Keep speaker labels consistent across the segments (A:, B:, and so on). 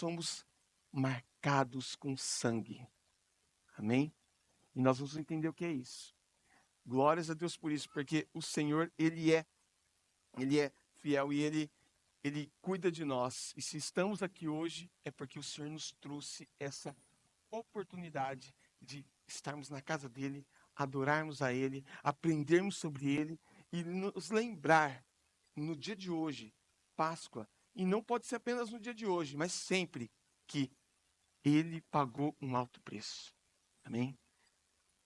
A: somos marcados com sangue. Amém? E nós vamos entender o que é isso. Glórias a Deus por isso, porque o Senhor, Ele é fiel e Ele cuida de nós. E se estamos aqui hoje, é porque o Senhor nos trouxe essa oportunidade de estarmos na casa dEle, adorarmos a Ele, aprendermos sobre Ele e nos lembrar no dia de hoje, Páscoa, e não pode ser apenas no dia de hoje, mas sempre que Ele pagou um alto preço. Amém?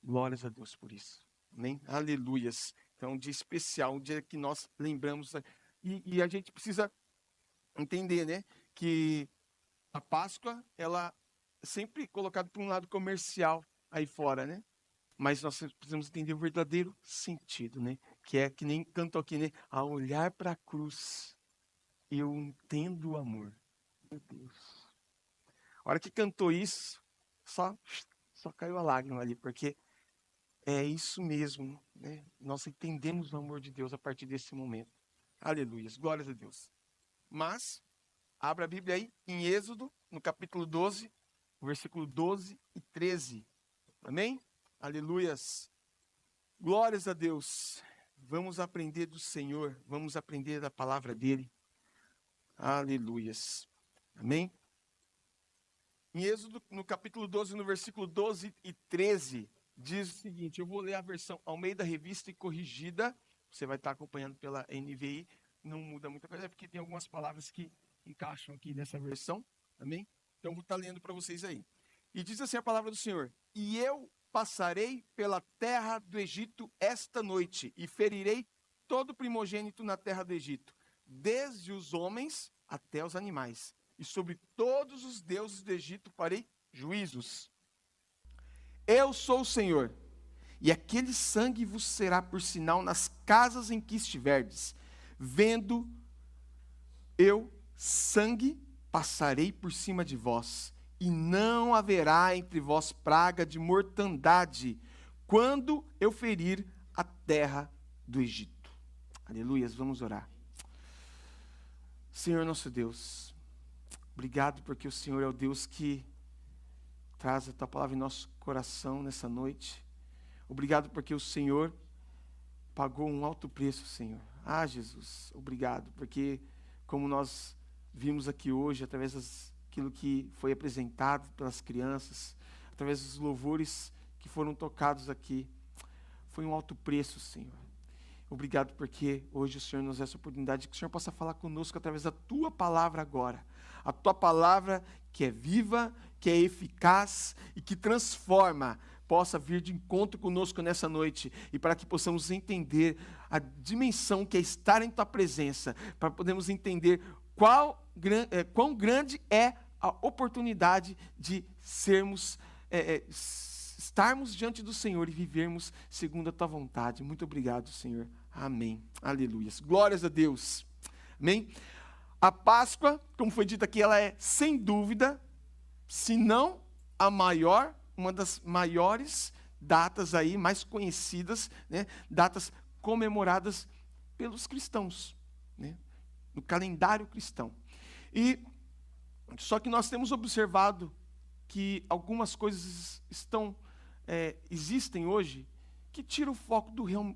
A: Glórias a Deus por isso. Amém? Aleluias. Então, um dia especial, um dia que nós lembramos. E a gente precisa entender, né? Que a Páscoa, ela é sempre colocada por um lado comercial aí fora, né? Mas nós precisamos entender o verdadeiro sentido, né? Que é que nem canto aqui, né? Ao olhar para a cruz, eu entendo o amor. Meu Deus. A hora que cantou isso, só caiu a lágrima ali, porque é isso mesmo, né? Nós entendemos o amor de Deus a partir desse momento. Aleluias, glórias a Deus. Mas, abra a Bíblia aí em Êxodo, no capítulo 12, versículo 12 e 13. Amém? Aleluias. Glórias a Deus. Vamos aprender do Senhor, vamos aprender da palavra dEle. Aleluias. Amém? Em Êxodo, no capítulo 12, no versículo 12 e 13, diz o seguinte, eu vou ler a versão Almeida Revista e Corrigida, você vai estar acompanhando pela NVI, não muda muita coisa, é porque tem algumas palavras que encaixam aqui nessa versão, amém? Então eu vou estar lendo para vocês aí. E diz assim a palavra do Senhor, e eu passarei pela terra do Egito esta noite, e ferirei todo primogênito na terra do Egito, desde os homens até os animais, e sobre todos os deuses do Egito farei juízos. Eu sou o Senhor, e aquele sangue vos será por sinal nas casas em que estiverdes. Vendo eu sangue, passarei por cima de vós, e não haverá entre vós praga de mortandade, quando eu ferir a terra do Egito. Aleluias, vamos orar. Senhor nosso Deus, obrigado porque o Senhor é o Deus que traz a tua palavra em nosso coração nessa noite. Obrigado porque o Senhor pagou um alto preço, Senhor. Ah, Jesus, obrigado, porque como nós vimos aqui hoje, através daquilo que foi apresentado pelas crianças, através dos louvores que foram tocados aqui, foi um alto preço, Senhor. Obrigado porque hoje o Senhor nos dá essa oportunidade, que o Senhor possa falar conosco através da tua palavra agora. A tua palavra que é viva, que é eficaz e que transforma, possa vir de encontro conosco nessa noite, e para que possamos entender a dimensão que é estar em tua presença, para podermos entender quão grande é a oportunidade de estarmos diante do Senhor e vivermos segundo a tua vontade. Muito obrigado, Senhor. Amém. Aleluias. Glórias a Deus. Amém. A Páscoa, como foi dito aqui, ela é sem dúvida, se não a maior, uma das maiores datas aí, mais conhecidas, né, datas comemoradas pelos cristãos, né, no calendário cristão. E só que nós temos observado que algumas coisas existem hoje que tiram o foco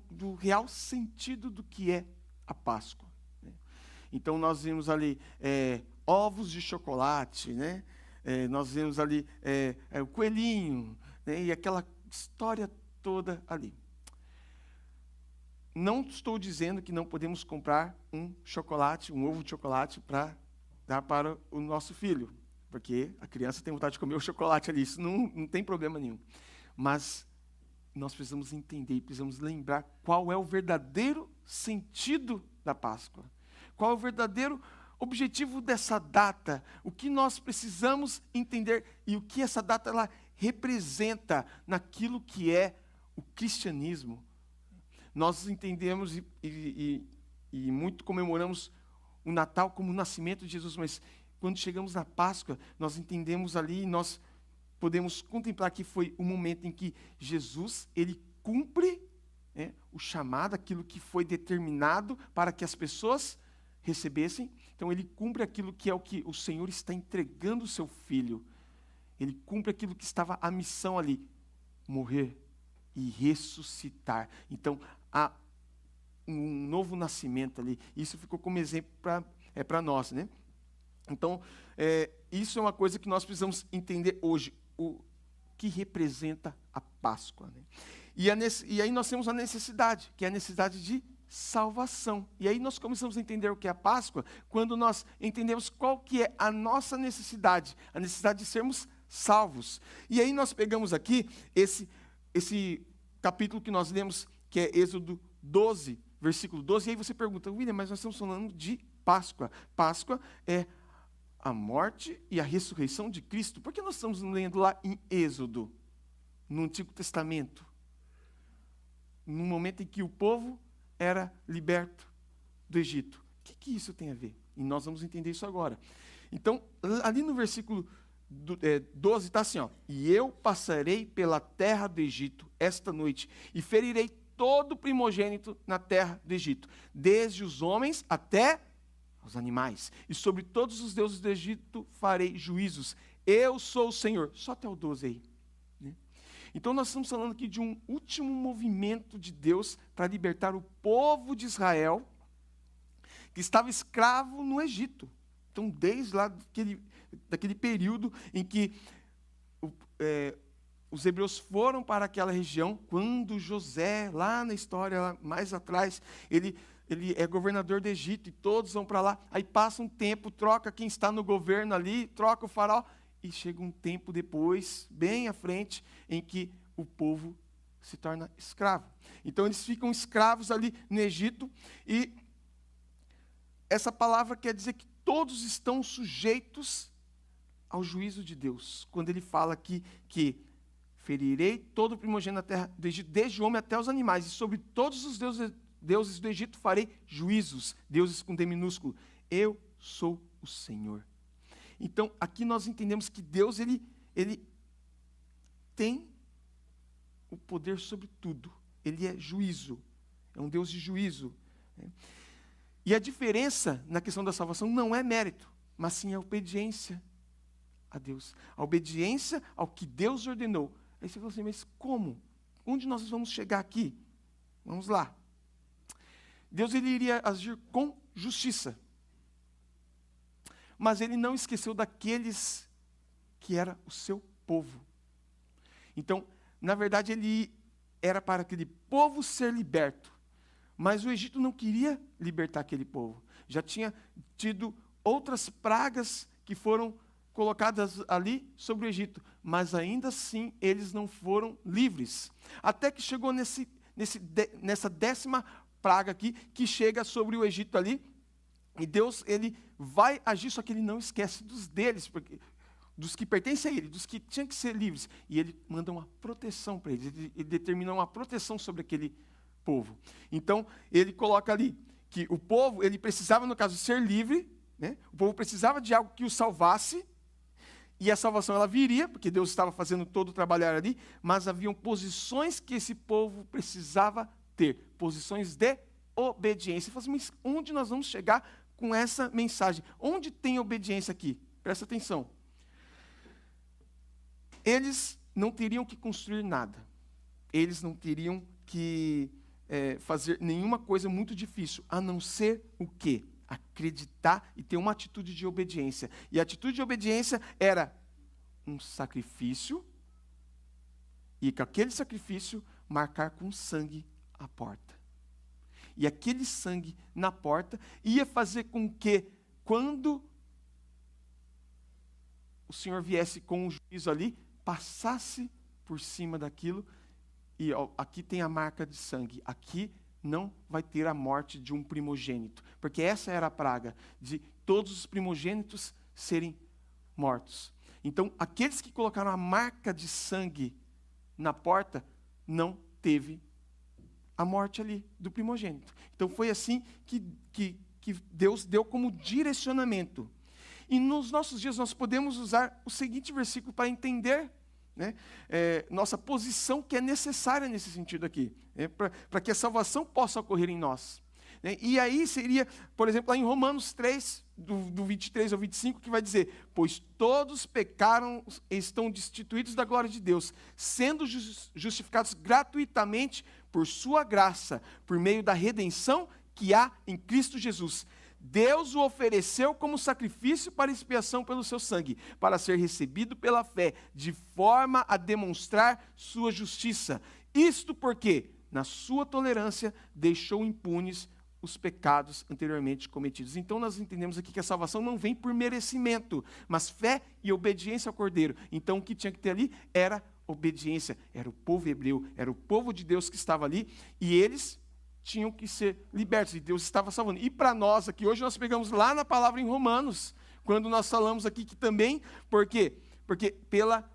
A: do real sentido do que é a Páscoa, né? Então nós vemos ali ovos de chocolate, né? Nós vemos ali o coelhinho, né? E aquela história toda ali. Não estou dizendo que não podemos comprar um ovo de chocolate para dar para o nosso filho, porque a criança tem vontade de comer o chocolate ali, isso não tem problema nenhum. Mas nós precisamos entender e precisamos lembrar qual é o verdadeiro sentido da Páscoa. Qual é o verdadeiro objetivo dessa data, o que nós precisamos entender e o que essa data ela representa naquilo que é o cristianismo. Nós entendemos e muito comemoramos o Natal como o nascimento de Jesus, mas quando chegamos na Páscoa, nós entendemos ali e nós podemos contemplar que foi o momento em que Jesus, ele cumpre o chamado, aquilo que foi determinado para que as pessoas recebessem. Então ele cumpre aquilo que é o que o Senhor está entregando o seu filho. Ele cumpre aquilo que estava a missão ali, morrer e ressuscitar. Então há um novo nascimento ali. Isso ficou como exemplo para nós, né? Então, isso é uma coisa que nós precisamos entender hoje, o que representa a Páscoa, né? E aí nós temos a necessidade, que é a necessidade de salvação. E aí nós começamos a entender o que é a Páscoa, quando nós entendemos qual que é a nossa necessidade, a necessidade de sermos salvos. E aí nós pegamos aqui esse capítulo que nós lemos, que é Êxodo 12, versículo 12, e aí você pergunta, William, mas nós estamos falando de Páscoa. Páscoa é a morte e a ressurreição de Cristo. Por que nós estamos lendo lá em Êxodo, no Antigo Testamento? No momento em que o povo era liberto do Egito. O que isso tem a ver? E nós vamos entender isso agora. Então, ali no versículo 12 está assim, ó, e eu passarei pela terra do Egito esta noite e ferirei todo primogênito na terra do Egito, desde os homens até os animais, e sobre todos os deuses do Egito farei juízos. Eu sou o Senhor. Só até o 12 aí. Né? Então nós estamos falando aqui de um último movimento de Deus para libertar o povo de Israel, que estava escravo no Egito. Então desde lá daquele período em que os hebreus foram para aquela região, quando José, lá na história, lá mais atrás, ele é governador do Egito e todos vão para lá. Aí passa um tempo, troca quem está no governo ali, troca o faraó, e chega um tempo depois, bem à frente, em que o povo se torna escravo. Então eles ficam escravos ali no Egito, e essa palavra quer dizer que todos estão sujeitos ao juízo de Deus. Quando ele fala aqui que ferirei todo o primogênito na terra do Egito, desde o homem até os animais, e sobre todos os deuses do Egito farei juízos, deuses com D minúsculo. Eu sou o Senhor. Então, aqui nós entendemos que Deus, ele tem o poder sobre tudo. Ele é juízo, é um Deus de juízo. E a diferença na questão da salvação não é mérito, mas sim a obediência a Deus. A obediência ao que Deus ordenou. Aí você fala assim, mas como? Onde nós vamos chegar aqui? Vamos lá. Deus ele iria agir com justiça. Mas ele não esqueceu daqueles que era o seu povo. Então, na verdade, ele era para aquele povo ser liberto. Mas o Egito não queria libertar aquele povo. Já tinha tido outras pragas que foram colocadas ali sobre o Egito. Mas ainda assim, eles não foram livres. Até que chegou nessa 10ª praga aqui, que chega sobre o Egito ali, e Deus, ele vai agir, só que ele não esquece dos deles, dos que pertencem a ele, dos que tinham que ser livres, e ele manda uma proteção para eles, ele determina uma proteção sobre aquele povo. Então, ele coloca ali, que o povo, ele precisava, no caso, ser livre, né? O povo precisava de algo que o salvasse, e a salvação ela viria, porque Deus estava fazendo todo o trabalho ali, mas haviam posições que esse povo precisava ter, posições de obediência. Você fala assim, mas onde nós vamos chegar com essa mensagem? Onde tem obediência aqui? Presta atenção. Eles não teriam que construir nada. Eles não teriam que fazer nenhuma coisa muito difícil, a não ser o quê? Acreditar e ter uma atitude de obediência. E a atitude de obediência era um sacrifício, e com aquele sacrifício marcar com sangue a porta. E aquele sangue na porta ia fazer com que, quando o Senhor viesse com o juízo ali, passasse por cima daquilo, e ó, aqui tem a marca de sangue, aqui não vai ter a morte de um primogênito, porque essa era a praga, de todos os primogênitos serem mortos. Então, aqueles que colocaram a marca de sangue na porta, não teve a morte ali do primogênito. Então, foi assim que Deus deu como direcionamento. E nos nossos dias, nós podemos usar o seguinte versículo para entender, né, nossa posição que é necessária nesse sentido aqui, para que a salvação possa ocorrer em nós. né? E aí seria, por exemplo, lá em Romanos 3, do 23 ao 25, que vai dizer: pois todos pecaram e estão destituídos da glória de Deus, sendo justificados gratuitamente por sua graça, por meio da redenção que há em Cristo Jesus. Deus o ofereceu como sacrifício para expiação pelo seu sangue, para ser recebido pela fé, de forma a demonstrar sua justiça. Isto porque, na sua tolerância, deixou impunes os pecados anteriormente cometidos. Então nós entendemos aqui que a salvação não vem por merecimento, mas fé e obediência ao Cordeiro. Então o que tinha que ter ali era obediência, era o povo hebreu, era o povo de Deus que estava ali, e eles tinham que ser libertos, e Deus estava salvando. E para nós aqui, hoje nós pegamos lá na palavra em Romanos, quando nós falamos aqui que também, por quê? Porque pela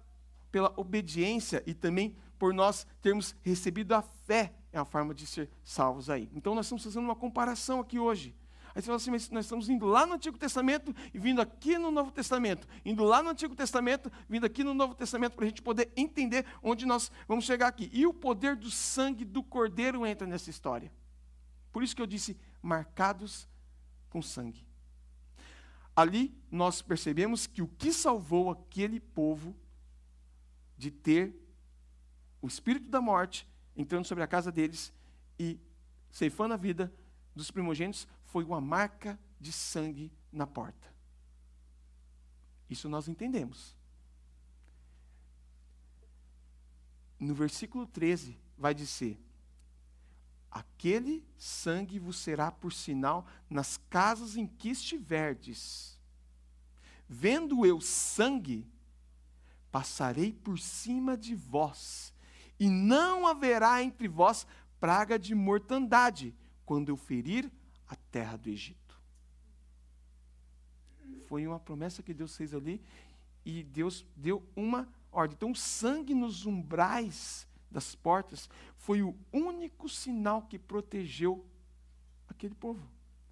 A: obediência e também por nós termos recebido a fé, é a forma de ser salvos aí. Então nós estamos fazendo uma comparação aqui hoje. Aí você fala assim, mas nós estamos indo lá no Antigo Testamento e vindo aqui no Novo Testamento. Indo lá no Antigo Testamento, vindo aqui no Novo Testamento, para a gente poder entender onde nós vamos chegar aqui. E o poder do sangue do Cordeiro entra nessa história. Por isso que eu disse, marcados com sangue. Ali nós percebemos que o que salvou aquele povo de ter o espírito da morte entrando sobre a casa deles e ceifando a vida dos primogênitos foi uma marca de sangue na porta. Isso nós entendemos. No versículo 13 vai dizer: aquele sangue vos será por sinal nas casas em que estiverdes. Vendo eu sangue, passarei por cima de vós, e não haverá entre vós praga de mortandade, quando eu ferir a terra do Egito. Foi uma promessa que Deus fez ali, e Deus deu uma ordem. Então, o sangue nos umbrais das portas foi o único sinal que protegeu aquele povo,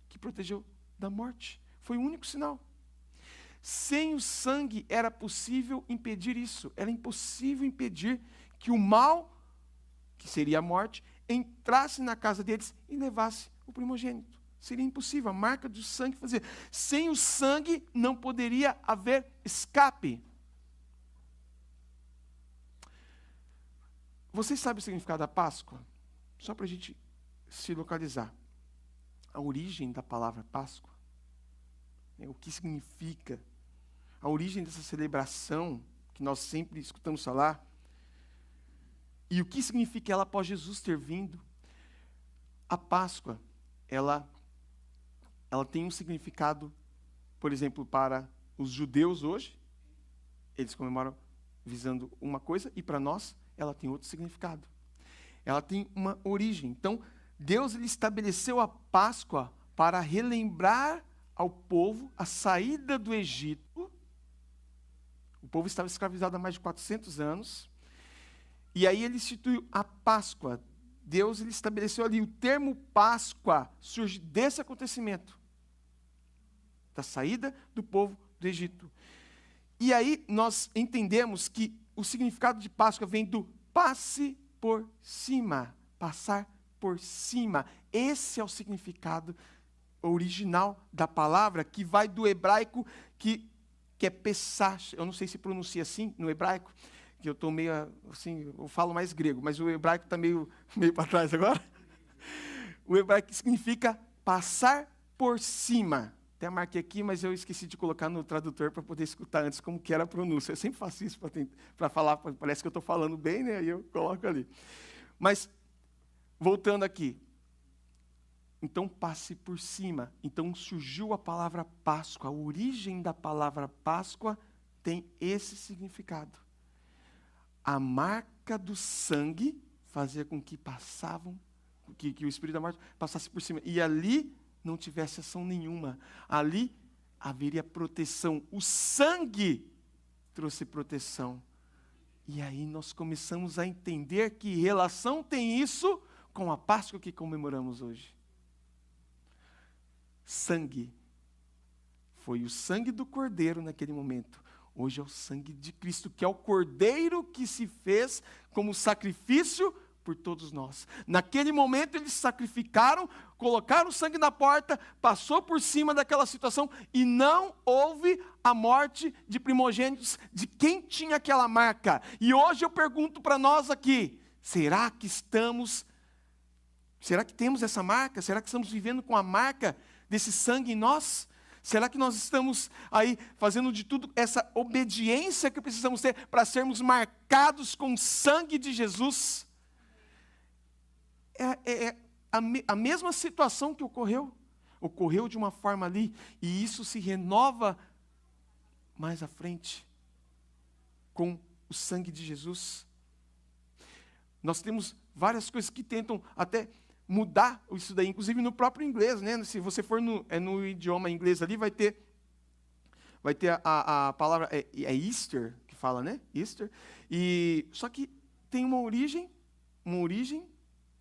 A: que protegeu da morte. Foi o único sinal. Sem o sangue era possível impedir isso. Era impossível impedir que o mal, que seria a morte, entrasse na casa deles e levasse o primogênito. Seria impossível. A marca do sangue fazia. Sem o sangue não poderia haver escape. Vocês sabem o significado da Páscoa? Só para a gente se localizar. A origem da palavra Páscoa, o que significa, a origem dessa celebração que nós sempre escutamos falar, e o que significa ela após Jesus ter vindo. A Páscoa, ela tem um significado, por exemplo, para os judeus hoje, eles comemoram visando uma coisa, e para nós, ela tem outro significado. Ela tem uma origem. Então, Deus ele estabeleceu a Páscoa para relembrar ao povo a saída do Egito. O povo estava escravizado há mais de 400 anos. E aí ele instituiu a Páscoa. Deus ele estabeleceu ali. O termo Páscoa surge desse acontecimento, da saída do povo do Egito. E aí nós entendemos que o significado de Páscoa vem do passe por cima, passar por cima. Esse é o significado original da palavra, que vai do hebraico, que é pesach. Eu não sei se pronuncia assim no hebraico, que eu estou meio assim, eu falo mais grego, mas o hebraico está meio para trás agora. O hebraico significa passar por cima. Até marquei aqui, mas eu esqueci de colocar no tradutor para poder escutar antes como que era a pronúncia. Eu sempre faço isso para falar, parece que eu estou falando bem, né? Aí eu coloco ali. Mas, voltando aqui. Então, passe por cima. Então, surgiu a palavra Páscoa. A origem da palavra Páscoa tem esse significado. A marca do sangue fazia com que que o Espírito da morte passasse por cima. E ali não tivesse ação nenhuma. Ali haveria proteção. O sangue trouxe proteção. E aí nós começamos a entender que relação tem isso com a Páscoa que comemoramos hoje. Sangue. Foi o sangue do Cordeiro naquele momento. Hoje é o sangue de Cristo, que é o Cordeiro que se fez como sacrifício por todos nós. Naquele momento eles sacrificaram, colocaram o sangue na porta, passou por cima daquela situação e não houve a morte de primogênitos de quem tinha aquela marca. E hoje eu pergunto para nós aqui, será que temos essa marca? Será que estamos vivendo com a marca desse sangue em nós? Será que nós estamos aí fazendo de tudo essa obediência que precisamos ter para sermos marcados com o sangue de Jesus? A mesma situação que ocorreu de uma forma ali, e isso se renova mais à frente, com o sangue de Jesus. Nós temos várias coisas que tentam até mudar isso daí, inclusive no próprio inglês, né? Se você for no idioma inglês ali, vai ter a palavra, é Easter, que fala, né? Easter, só que tem uma origem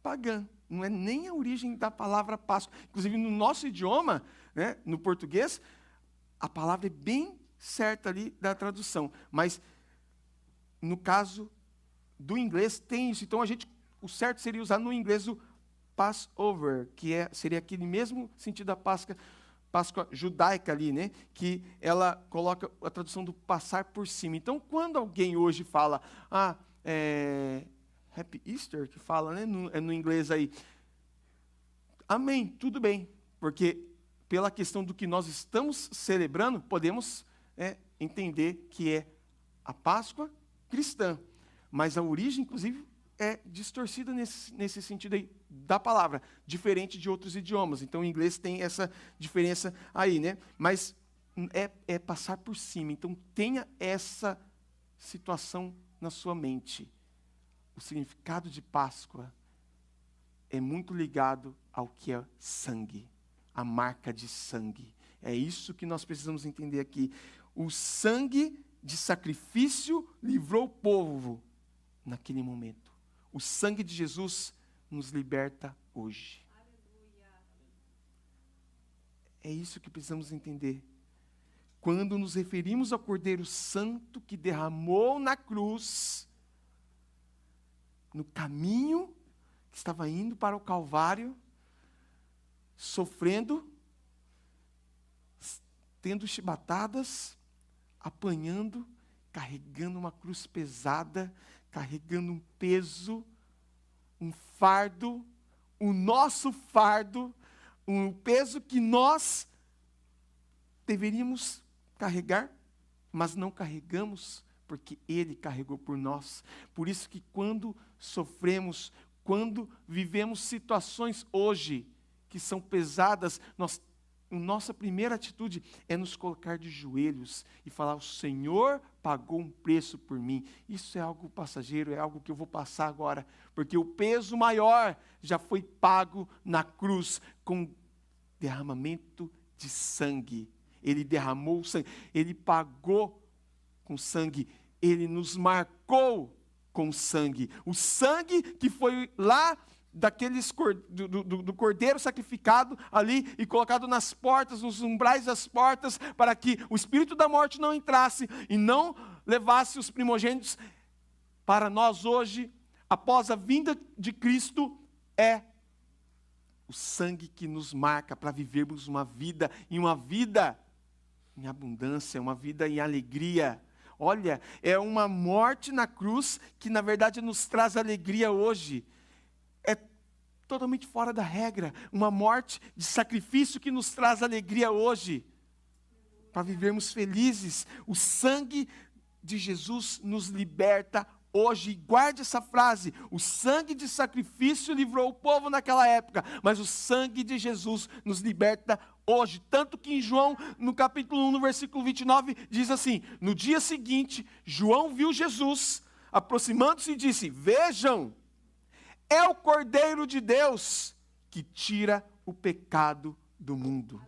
A: pagã, não é nem a origem da palavra Páscoa. Inclusive no nosso idioma, né, no português, a palavra é bem certa ali da tradução, mas no caso do inglês tem isso. Então o certo seria usar no inglês o Passover, que seria aquele mesmo sentido da Páscoa judaica ali, né? Que ela coloca a tradução do passar por cima. Então, quando alguém hoje fala, Happy Easter, que fala, né? No inglês aí, amém, tudo bem, porque pela questão do que nós estamos celebrando, podemos entender que é a Páscoa cristã, mas a origem, inclusive, é distorcida nesse sentido aí da palavra, diferente de outros idiomas. Então, o inglês tem essa diferença aí, né? Mas é passar por cima. Então, tenha essa situação na sua mente. O significado de Páscoa é muito ligado ao que é sangue, a marca de sangue. É isso que nós precisamos entender aqui. O sangue de sacrifício livrou o povo naquele momento. O sangue de Jesus nos liberta hoje. É isso que precisamos entender. Quando nos referimos ao Cordeiro Santo que derramou na cruz, no caminho que estava indo para o Calvário, sofrendo, tendo chibatadas, apanhando, carregando uma cruz pesada, carregando um peso, um fardo, o nosso fardo, um peso que nós deveríamos carregar, mas não carregamos, porque Ele carregou por nós. Por isso que quando sofremos, quando vivemos situações hoje que são pesadas, nossa primeira atitude é nos colocar de joelhos e falar, o Senhor pagou um preço por mim. Isso é algo passageiro, é algo que eu vou passar agora, porque o peso maior já foi pago na cruz com derramamento de sangue. Ele derramou sangue, Ele pagou com sangue, Ele nos marcou com sangue. O sangue que foi lá do cordeiro sacrificado ali e colocado nas portas, nos umbrais das portas, para que o espírito da morte não entrasse e não levasse os primogênitos. Para nós hoje, após a vinda de Cristo, é o sangue que nos marca para vivermos uma vida em abundância, uma vida em alegria. Olha, é uma morte na cruz que na verdade nos traz alegria hoje. É totalmente fora da regra, uma morte de sacrifício que nos traz alegria hoje, para vivermos felizes. O sangue de Jesus nos liberta hoje. E guarde essa frase, o sangue de sacrifício livrou o povo naquela época, mas o sangue de Jesus nos liberta hoje. Tanto que em João, no capítulo 1, no versículo 29, diz assim, no dia seguinte, João viu Jesus, aproximando-se e disse, vejam, é o Cordeiro de Deus que tira o pecado do mundo.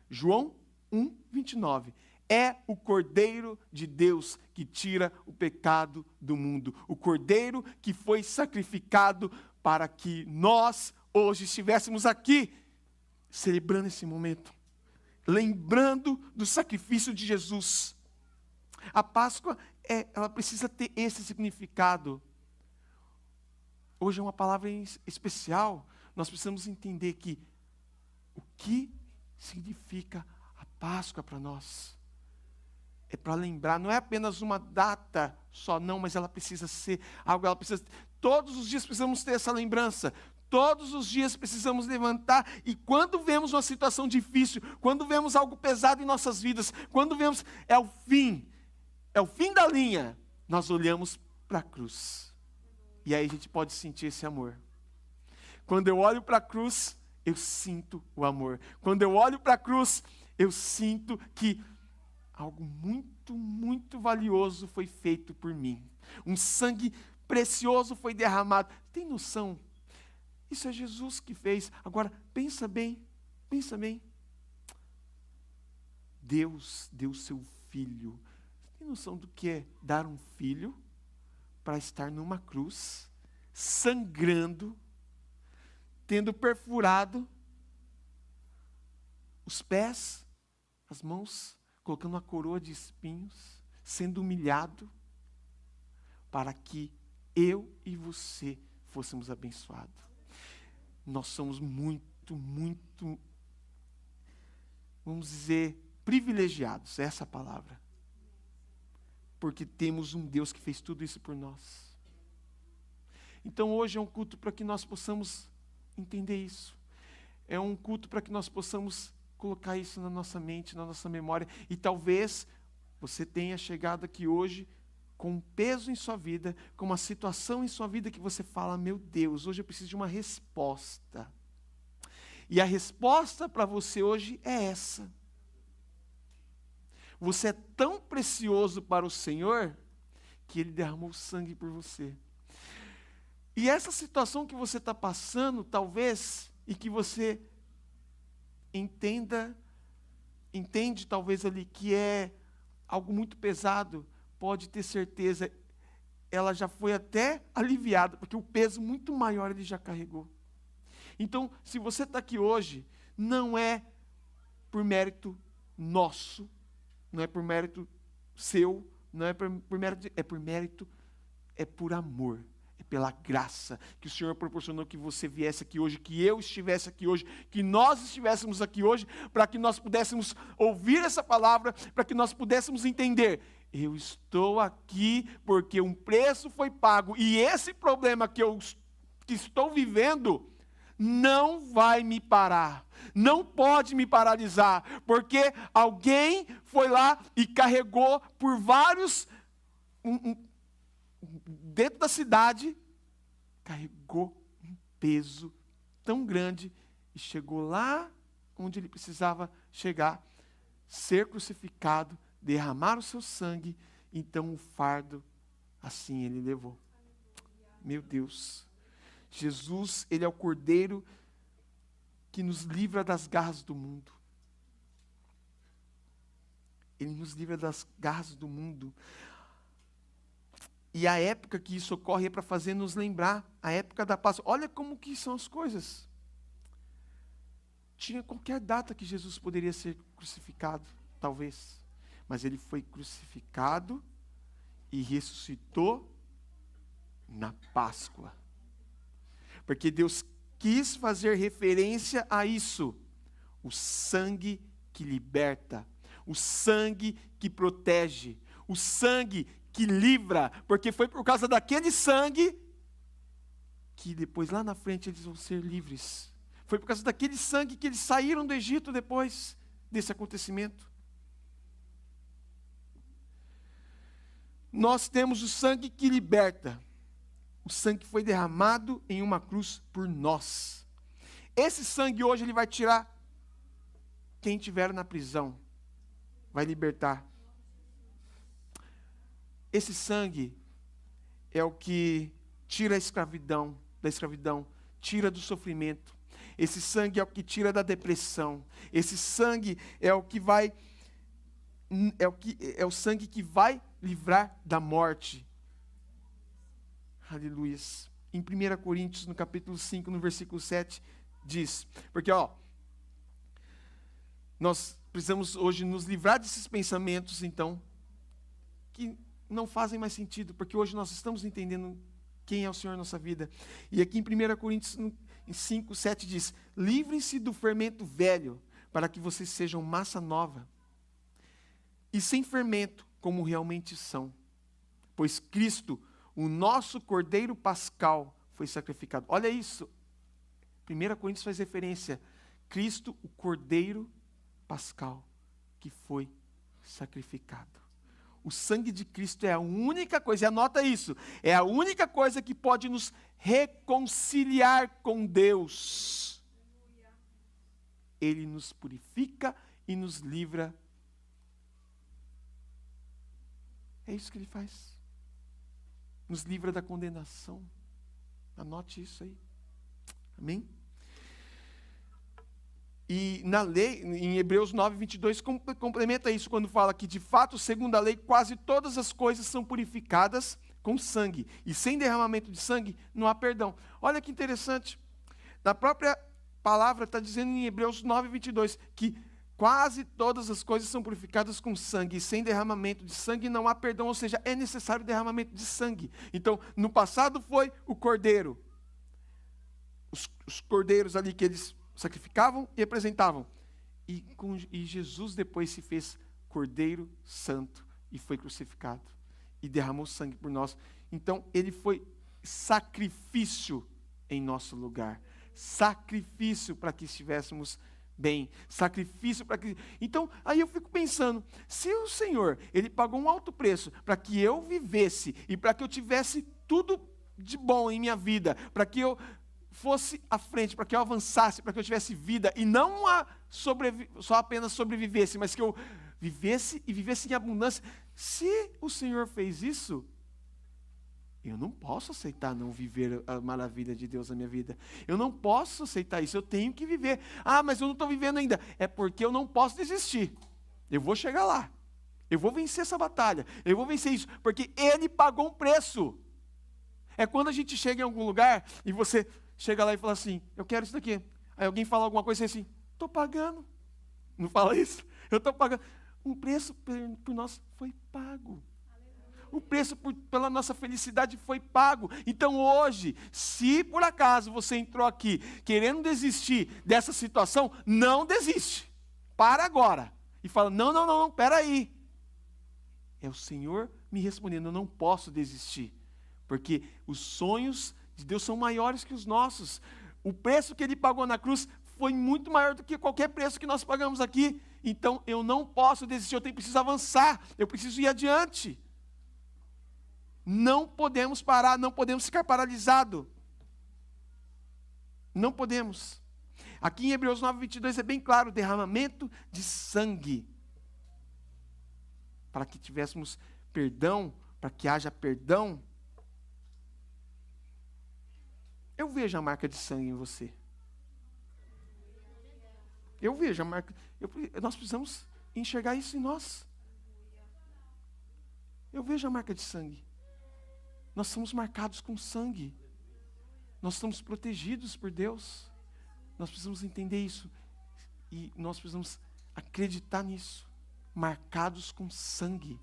A: João 1, 29. É o Cordeiro de Deus que tira o pecado do mundo. O Cordeiro que foi sacrificado para que nós hoje estivéssemos aqui, celebrando esse momento, lembrando do sacrifício de Jesus. A Páscoa, ela precisa ter esse significado. hoje é uma palavra especial. Nós precisamos entender que o que significa a Páscoa para nós. É para lembrar, não é apenas uma data só, não, mas ela precisa ser algo, ela precisa. Todos os dias precisamos ter essa lembrança. Todos os dias precisamos levantar, e quando vemos uma situação difícil, quando vemos algo pesado em nossas vidas, quando vemos, é o fim da linha, nós olhamos para a cruz. E aí a gente pode sentir esse amor. Quando eu olho para a cruz, eu sinto o amor. Quando eu olho para a cruz, eu sinto que algo muito, muito valioso foi feito por mim. Um sangue precioso foi derramado. Tem noção? Isso é Jesus que fez. Agora, pensa bem, pensa bem. Deus deu seu filho. Você tem noção do que é dar um filho para estar numa cruz, sangrando, tendo perfurado os pés, as mãos, colocando uma coroa de espinhos, sendo humilhado, para que eu e você fôssemos abençoados. Nós somos muito, muito, vamos dizer, privilegiados, essa é a palavra. Porque temos um Deus que fez tudo isso por nós. Então hoje é um culto para que nós possamos entender isso. É um culto para que nós possamos colocar isso na nossa mente, na nossa memória. E talvez você tenha chegado aqui hoje com um peso em sua vida, com uma situação em sua vida que você fala, meu Deus, hoje eu preciso de uma resposta. E a resposta para você hoje é essa. Você é tão precioso para o Senhor, que Ele derramou sangue por você. E essa situação que você está passando, talvez, e que você entende talvez ali que é algo muito pesado, pode ter certeza, ela já foi até aliviada, porque o peso muito maior ele já carregou. Então, se você está aqui hoje, não é por mérito nosso, não é por mérito seu, não é por mérito, é por amor, é pela graça que o Senhor proporcionou que você viesse aqui hoje, que eu estivesse aqui hoje, que nós estivéssemos aqui hoje, para que nós pudéssemos ouvir essa palavra, para que nós pudéssemos entender. Eu estou aqui porque um preço foi pago, e esse problema que estou vivendo não vai me parar, não pode me paralisar, porque alguém foi lá e carregou por vários, dentro da cidade, carregou um peso tão grande e chegou lá onde ele precisava chegar, ser crucificado, derramar o seu sangue, então o fardo, assim ele levou. Meu Deus, Jesus, Ele é o Cordeiro que nos livra das garras do mundo. Ele nos livra das garras do mundo. E a época que isso ocorre é para fazer nos lembrar, a época da Páscoa. Olha como que são as coisas. Tinha qualquer data que Jesus poderia ser crucificado, talvez. Mas Ele foi crucificado e ressuscitou na Páscoa. Porque Deus quis fazer referência a isso. O sangue que liberta, o sangue que protege, o sangue que livra, porque foi por causa daquele sangue que depois lá na frente eles vão ser livres. Foi por causa daquele sangue que eles saíram do Egito depois desse acontecimento. Nós temos o sangue que liberta. O sangue que foi derramado em uma cruz por nós. Esse sangue hoje ele vai tirar quem estiver na prisão. Vai libertar. Esse sangue é o que tira a escravidão, tira do sofrimento. Esse sangue é o que tira da depressão. Esse sangue é o que vai é o sangue que vai livrar da morte. Aleluias. Em 1 Coríntios, no capítulo 5, no versículo 7, diz, porque nós precisamos hoje nos livrar desses pensamentos, então, que não fazem mais sentido, porque hoje nós estamos entendendo quem é o Senhor na nossa vida. E aqui em 1 Coríntios 5, 7 diz: livrem-se do fermento velho, para que vocês sejam massa nova, e sem fermento, como realmente são. Pois Cristo, o nosso Cordeiro Pascal, foi sacrificado. Olha isso. 1 Coríntios faz referência. Cristo, o Cordeiro Pascal, que foi sacrificado. O sangue de Cristo é a única coisa, e anota isso, é a única coisa que pode nos reconciliar com Deus. Ele nos purifica e nos livra. É isso que ele faz. Nos livra da condenação. Anote isso aí. Amém? E na lei, em Hebreus 9, 22, complementa isso, quando fala que, de fato, segundo a lei, quase todas as coisas são purificadas com sangue. E sem derramamento de sangue, não há perdão. Olha que interessante. Na própria palavra, está dizendo em Hebreus 9, 22, que quase todas as coisas são purificadas com sangue. E sem derramamento de sangue, não há perdão. Ou seja, é necessário derramamento de sangue. Então, no passado foi o cordeiro. Os cordeiros ali que eles sacrificavam e apresentavam. E Jesus depois se fez Cordeiro Santo e foi crucificado. E derramou sangue por nós. Então, ele foi sacrifício em nosso lugar. Sacrifício para que estivéssemos bem. Sacrifício para que... Então, aí eu fico pensando, se o Senhor, ele pagou um alto preço para que eu vivesse e para que eu tivesse tudo de bom em minha vida, para que eu fosse à frente, para que eu avançasse, para que eu tivesse vida, e não só apenas sobrevivesse, mas que eu vivesse e vivesse em abundância. Se o Senhor fez isso, eu não posso aceitar não viver a maravilha de Deus na minha vida. Eu não posso aceitar isso, eu tenho que viver. Ah, mas eu não estou vivendo ainda. É porque eu não posso desistir. Eu vou chegar lá. Eu vou vencer essa batalha. Eu vou vencer isso, porque Ele pagou um preço. É quando a gente chega em algum lugar e você chega lá e fala assim, eu quero isso daqui. Aí alguém fala alguma coisa assim, estou pagando. Não fala isso? Eu estou pagando. Um preço por nós foi pago. O preço pela nossa felicidade foi pago. Então hoje, se por acaso você entrou aqui querendo desistir dessa situação, não desiste. Para agora. E fala, não, peraí. É o Senhor me respondendo, eu não posso desistir. Porque os sonhos de Deus são maiores que os nossos. O preço que Ele pagou na cruz foi muito maior do que qualquer preço que nós pagamos aqui. Então eu não posso desistir, eu preciso avançar, eu preciso ir adiante. Não podemos parar, não podemos ficar paralisados. Não podemos. Aqui em Hebreus 9, 22 é bem claro, derramamento de sangue. Para que tivéssemos perdão, para que haja perdão. Eu vejo a marca de sangue em você. Eu vejo a marca. Nós precisamos enxergar isso em nós. Eu vejo a marca de sangue. Nós somos marcados com sangue. Nós estamos protegidos por Deus. Nós precisamos entender isso. E nós precisamos acreditar nisso. Marcados com sangue.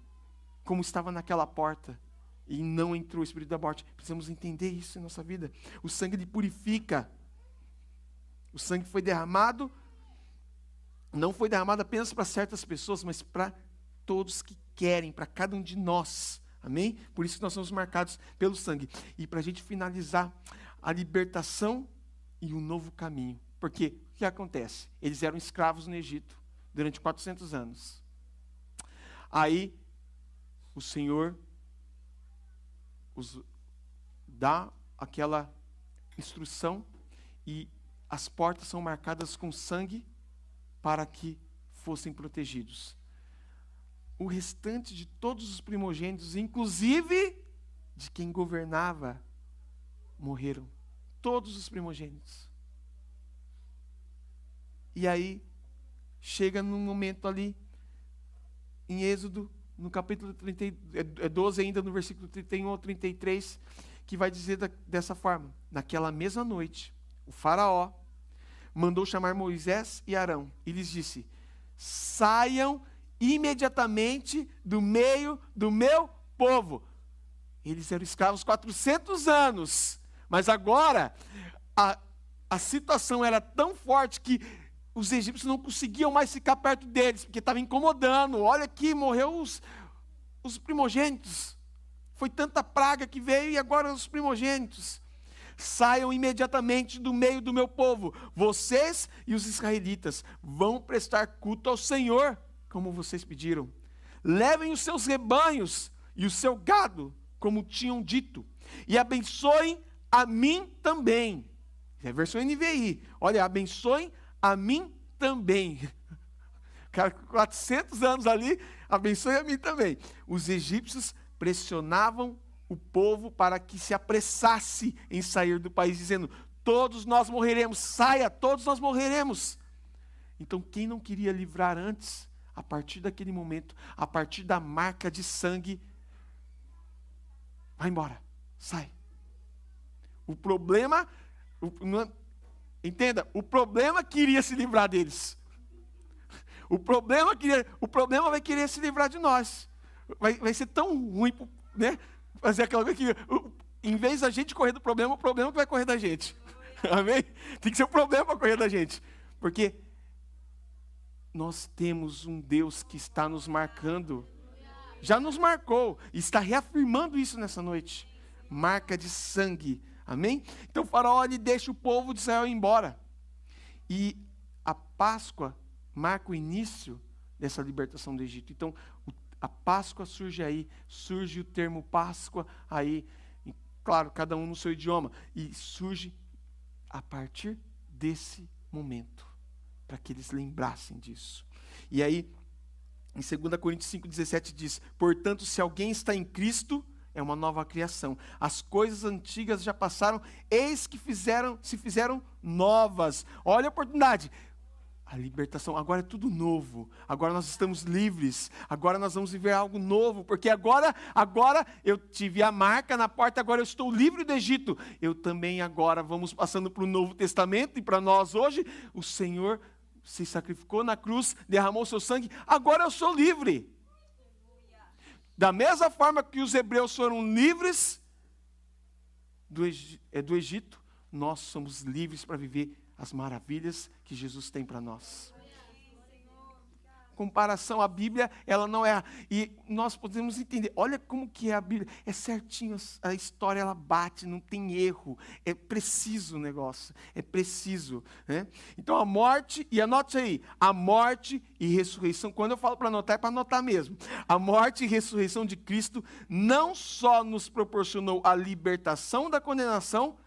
A: Como estava naquela porta. E não entrou o espírito da morte. Precisamos entender isso em nossa vida. O sangue ele purifica. O sangue foi derramado. Não foi derramado apenas para certas pessoas, mas para todos que querem, para cada um de nós. Amém? Por isso que nós somos marcados pelo sangue. E para a gente finalizar, a libertação e um novo caminho. Porque o que acontece? Eles eram escravos no Egito durante 400 anos. Aí o Senhor dá aquela instrução e as portas são marcadas com sangue para que fossem protegidos. O restante de todos os primogênitos, inclusive de quem governava, morreram. Todos os primogênitos. E aí, chega num momento ali, em Êxodo, no capítulo 12 ainda, no versículo 31 ao 33, que vai dizer dessa forma: naquela mesma noite, o faraó mandou chamar Moisés e Arão, e lhes disse: saiam imediatamente do meio do meu povo. Eles eram escravos 400 anos, mas agora a situação era tão forte que os egípcios não conseguiam mais ficar perto deles, porque estava incomodando. Olha aqui, morreu os primogênitos. Foi tanta praga que veio e agora os primogênitos. Saiam imediatamente do meio do meu povo. Vocês e os israelitas vão prestar culto ao Senhor, como vocês pediram. Levem os seus rebanhos e o seu gado, como tinham dito, e abençoem a mim também. É a versão NVI. Olha, abençoem a mim também. Cara, 400 anos ali, abençoe a mim também. Os egípcios pressionavam o povo para que se apressasse em sair do país, dizendo: todos nós morreremos, saia, todos nós morreremos. Então, quem não queria livrar antes, a partir daquele momento, a partir da marca de sangue, vai embora, sai. O problema, entenda, o problema queria se livrar deles. O problema vai querer se livrar de nós. Vai ser tão ruim, né? Fazer aquela coisa que, em vez da gente correr do problema, o problema que vai correr da gente. Amém? Tem que ser o problema para correr da gente. Porque nós temos um Deus que está nos marcando. Já nos marcou. E está reafirmando isso nessa noite. Marca de sangue. Amém? Então o faraó ele deixa o povo de Israel ir embora. E a Páscoa marca o início dessa libertação do Egito. Então, a Páscoa surge aí, surge o termo Páscoa aí, e, claro, cada um no seu idioma, e surge a partir desse momento, para que eles lembrassem disso. E aí, em 2 Coríntios 5,17 diz: portanto, se alguém está em Cristo, é uma nova criação. As coisas antigas já passaram, eis que se fizeram novas. Olha a oportunidade. A libertação, agora é tudo novo, agora nós estamos livres, agora nós vamos viver algo novo, porque agora eu tive a marca na porta, agora eu estou livre do Egito. Eu também agora vamos passando para o Novo Testamento, e para nós hoje, o Senhor se sacrificou na cruz, derramou seu sangue, agora eu sou livre. Da mesma forma que os hebreus foram livres do Egito, nós somos livres para viver as maravilhas que Jesus tem para nós. Comparação à Bíblia, ela não é... E nós podemos entender, olha como que é a Bíblia. É certinho, a história ela bate, não tem erro. É preciso o negócio, é preciso. Né? Então a morte, e anote aí, a morte e ressurreição, quando eu falo para anotar, é para anotar mesmo. A morte e ressurreição de Cristo não só nos proporcionou a libertação da condenação,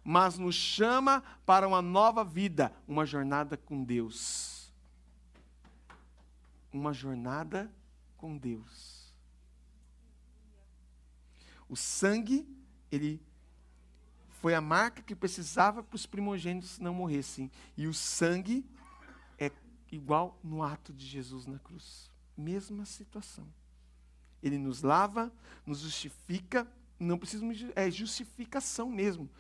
A: mas nos chama para uma nova vida, uma jornada com Deus. Uma jornada com Deus. O sangue, ele foi a marca que precisava para os primogênitos não morressem. E o sangue é igual no ato de Jesus na cruz. Mesma situação. Ele nos lava, nos justifica, não precisa, é justificação mesmo.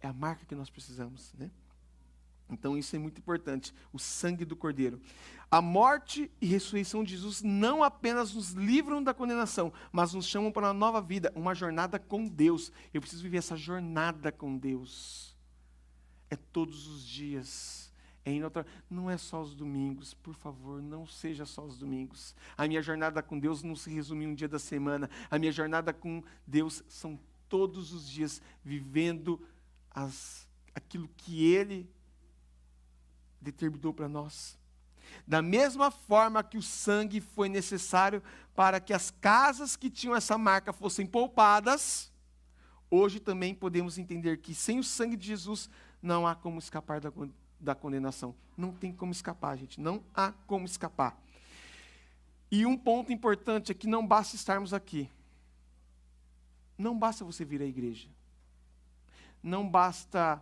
A: É a marca que nós precisamos, né? Então isso é muito importante, o sangue do Cordeiro. A morte e ressurreição de Jesus não apenas nos livram da condenação, mas nos chamam para uma nova vida, uma jornada com Deus. Eu preciso viver essa jornada com Deus. É todos os dias. Não é só os domingos, por favor, não seja só os domingos. A minha jornada com Deus não se resume em um dia da semana. A minha jornada com Deus são todos os dias, vivendo aquilo que Ele determinou para nós. Da mesma forma que o sangue foi necessário para que as casas que tinham essa marca fossem poupadas, hoje também podemos entender que sem o sangue de Jesus não há como escapar da condenação. Não tem como escapar, gente. Não há como escapar. E um ponto importante é que não basta estarmos aqui. Não basta você vir à igreja. Não basta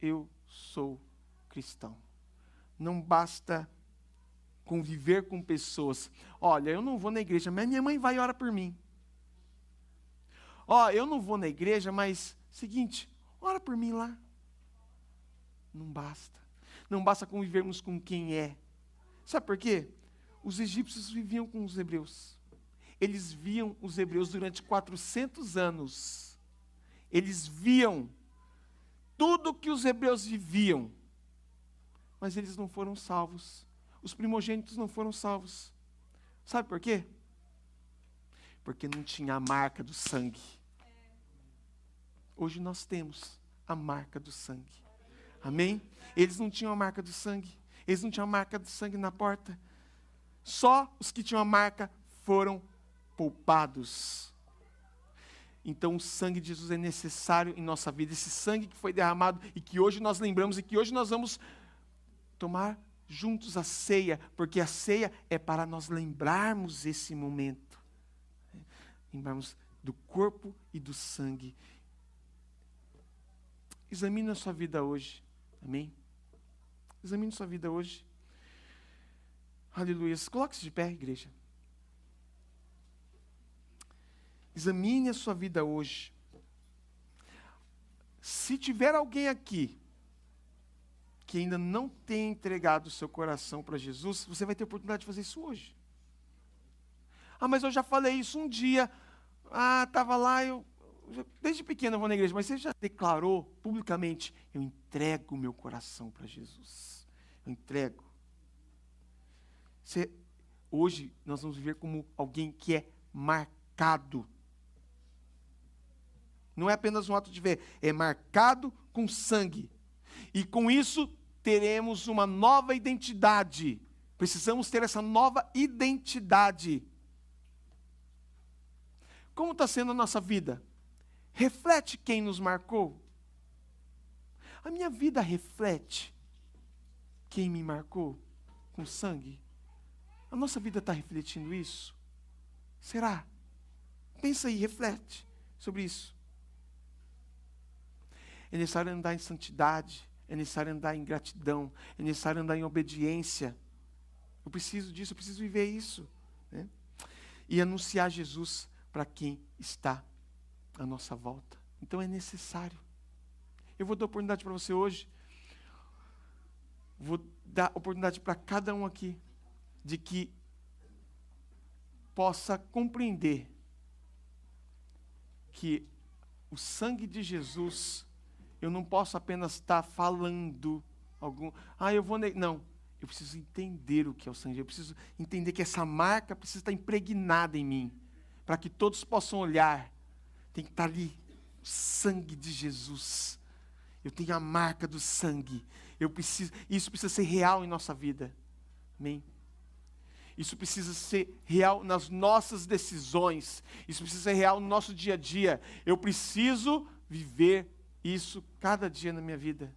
A: eu sou cristão. Não basta conviver com pessoas. Olha, eu não vou na igreja, mas minha mãe vai e ora por mim. Eu não vou na igreja, mas, seguinte, ora por mim lá. Não basta. Não basta convivermos com quem é. Sabe por quê? Os egípcios viviam com os hebreus. eles viam os hebreus durante 400 anos. Eles viam tudo que os hebreus viviam. Mas eles não foram salvos. Os primogênitos não foram salvos. Sabe por quê? Porque não tinha a marca do sangue. Hoje nós temos a marca do sangue. Amém? Eles não tinham a marca do sangue. Eles não tinham a marca do sangue na porta. Só os que tinham a marca foram poupados. Então o sangue de Jesus é necessário em nossa vida. Esse sangue que foi derramado e que hoje nós lembramos e que hoje nós vamos tomar juntos a ceia, porque a ceia é para nós lembrarmos esse momento. Lembrarmos do corpo e do sangue. Examine a sua vida hoje. Amém? Examine a sua vida hoje. Aleluia. Coloque-se de pé, igreja. Examine a sua vida hoje. Se tiver alguém aqui que ainda não tem entregado o seu coração para Jesus, você vai ter a oportunidade de fazer isso hoje. Ah, mas eu já falei isso um dia. Ah, estava lá, desde pequeno eu vou na igreja, mas você já declarou publicamente, eu entrego o meu coração para Jesus. Eu entrego. Hoje nós vamos viver como alguém que é marcado. Não é apenas um ato de ver, é marcado com sangue. E com isso teremos uma nova identidade. Precisamos ter essa nova identidade. Como está sendo a nossa vida? Reflete quem nos marcou? A minha vida reflete quem me marcou com sangue? A nossa vida está refletindo isso? Será? Pensa aí, reflete sobre isso. É necessário andar em santidade, é necessário andar em gratidão, é necessário andar em obediência. Eu preciso disso, eu preciso viver isso, né? E anunciar Jesus para quem está à nossa volta. Então é necessário. Eu vou dar oportunidade para você hoje. Vou dar oportunidade para cada um aqui de que possa compreender que o sangue de Jesus, eu não posso apenas estar falando não, eu preciso entender o que é o sangue. Eu preciso entender que essa marca precisa estar impregnada em mim, para que todos possam olhar. Tem que estar ali o sangue de Jesus. Eu tenho a marca do sangue. Isso precisa ser real em nossa vida. Amém? Isso precisa ser real nas nossas decisões. Isso precisa ser real no nosso dia a dia. Eu preciso viver isso cada dia na minha vida.